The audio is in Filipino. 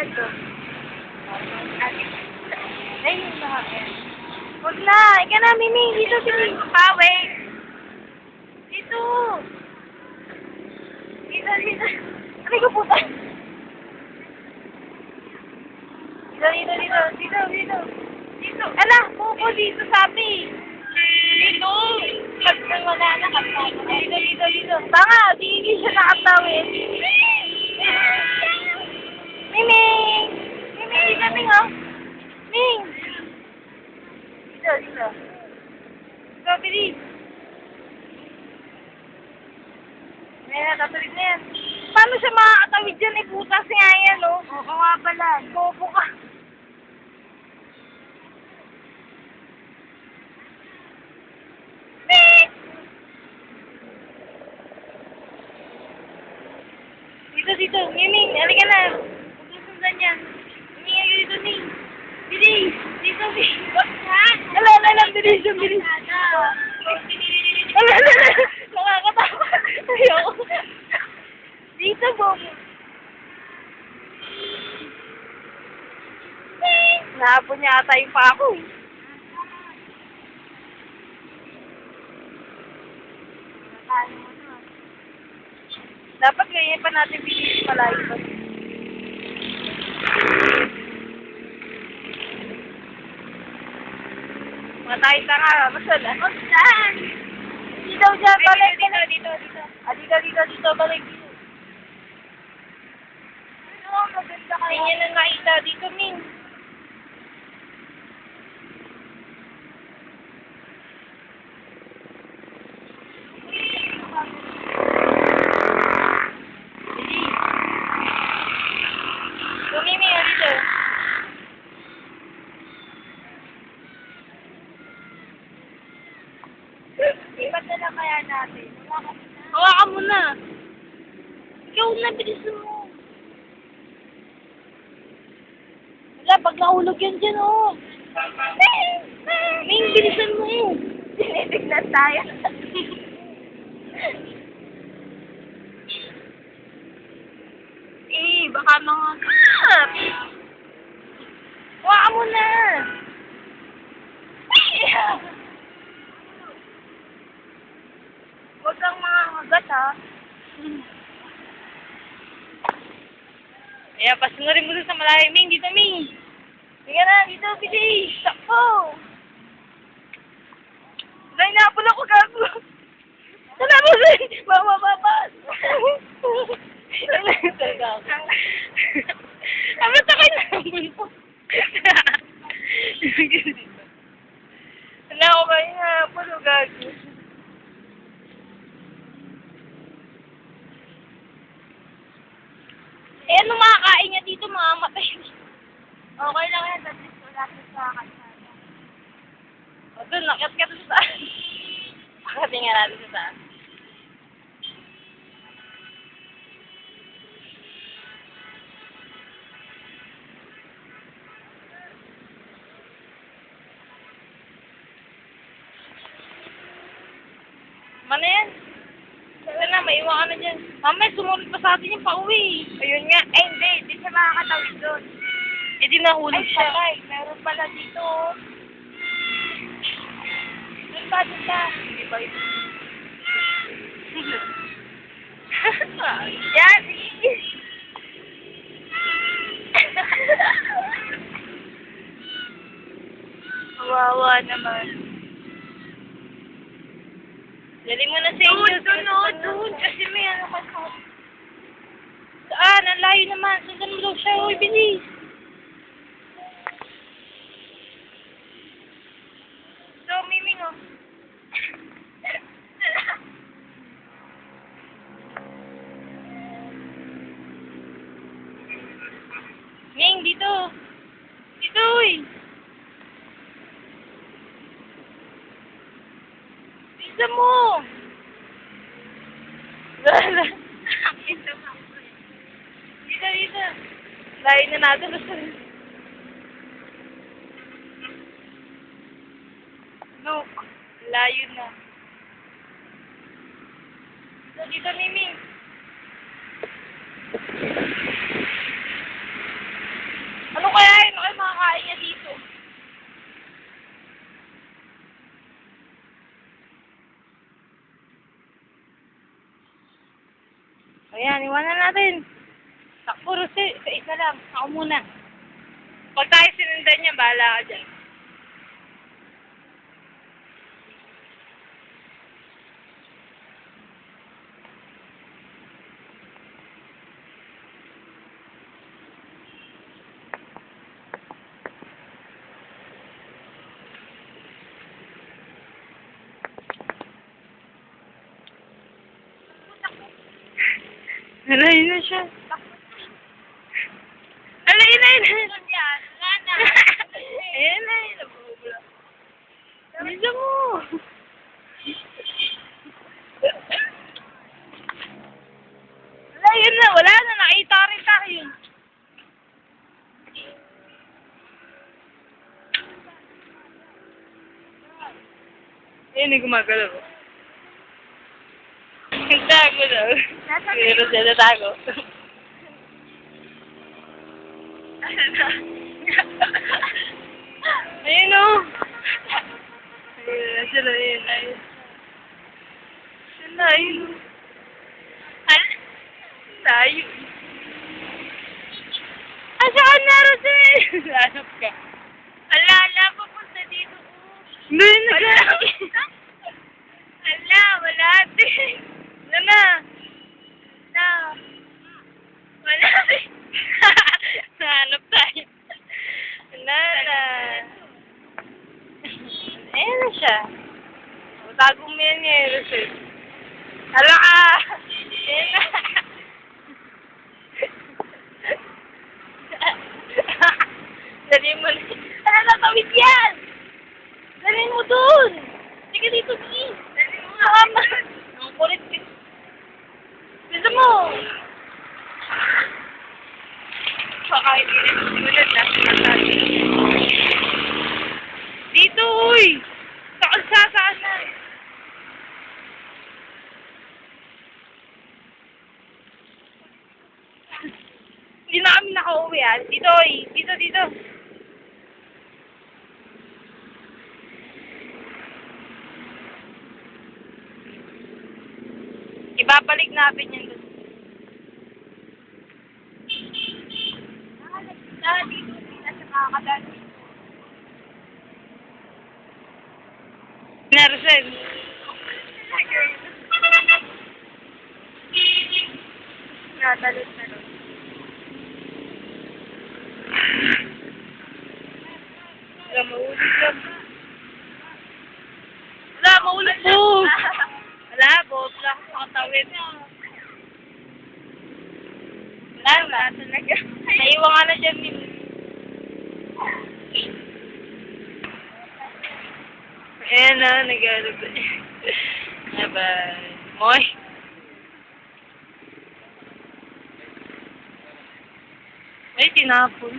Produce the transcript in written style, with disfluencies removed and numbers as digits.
ito. Ay, yung nakakaya. Huwag na! Ika na, Mimi! Dito, Mimi! Wait! Dito! Dito, dito! Aray ko puta! Dito, dito, dito! Dito, dito! Dito! Ala! Pupo dito, sabi! Dito! Pag nang wala na, kapag. Dito, dito, dito! Tanga! Di siya nakatawin! Miming! Miming! Dito, Ming, oh! Ming! Dito, dito. Dito, bilis. Ayan, natatulig na yan. Paano siya makakatawid dyan? Eh, putas nga yan, oh. Oo nga pala. Bobo ka. Ming! Dito, dito. Miming, halika na. Magsusundan yan. Miming, halika dito, Ming. Bilis! Dito, Ming. Ala, bilis yung bilis. Ala. Nakakatakot. Ayoko. Dito, Bobo. Nahapon niya ata yung pa ako. Dapat ganyan pa natin bilis malayo pa. Mga tayo tanga. Masala. Saan? Dito, dyan. Balik. Dito. Dito. Balik. Ano, maganda kaya. Tingnan na nakita. Dito, Min. Mimi, dito. Ibat na lang kaya natin. Hawakan mo na. Ikaw na, bilisan mo. Wala, pag nahulog yan dyan, oh. Ming, bilisan mo. Tinitignan tayo. Baka mga kat. Hawakan mo na. Huwag kang mga magat, ha? Ayan, pasunurin mo dun sa malayo. Ming, dito, Ming. Sige na, dito, bilis. Sakpo. Dahil napula ko, gago. Sana mo, Ming. Mapapapas. Amat ako yung namun mo. Wala ko ba yung napulo, gago. Eh, ano makakain niya dito, mamamatay. Okay lang yan, at least wala sa kalsada. O, doon, nakyat ka doon sa taas. Nakatingin natin sa taas. Mana yan? Sana na, maiwan ka na dyan. Mamaya, sumunod pa sa atin yung pauwi. Ayun nga. Eh, hindi. Hindi siya makakatawid doon. Eh, di nahulog siya. Ay, meron pala dito. Doon ba? Hindi ba ito? Yan, Wawa naman. Dali mo na sa inyo. Doon. Kasi may ano ka sa... Saan? Ang layo naman. Sundan mo daw siya. Uy, bilis. So, Miming, oh. Ming, dito. Dito, uy. Bisa mo. Dito. Layo na natin. Look. Layo na. Dito, Mimi. pagkain niya dito. Ayan, iwanan natin. Takbo, Rosy. Sa isa lang. Ako muna. Pag tayo sinundan niya, bahala ka dyan. Alayin na siya. Alayin na yun. Ayan na yun. Bisa mo. Alayin na. Wala na. Nakita rin tayo. Ayan, hindi gumagalaw. Nagtago daw. Pero siya natago. Ayun o. Ayun, sila yun. Ayun. Sila yun. Layo. Asaan na, Rosy? Hanap ka. Ala, papunta dito. Hindi, Ala, wala din. Na. Wala din. Nahanap tayo. Na. Ayan na siya. Tago mo yan niya, Rosy. Hala ka! Ayan na. Dali mo na. Ano, natawid yan! Dali mo dun! Sige dito, please! Dali mo nga. Ang kulit. Bisa mo! Pakahit ulit na. Dito, uy! Sa kalsasaan na. Hindi na kami nakauwi, ah. Dito, uy. Dito. Ibabalik natin yan doon. Dito, nasa kakadaan. Nersen. Natalit na doon. Wala, maulit yan. Wala, maulit po. Wala, bob lang. Makatawid. Wala talaga. Naiwan nga na dyan, Min. Ayan na, nag-alab. Bye-bye. Moy. Ay, tinapon.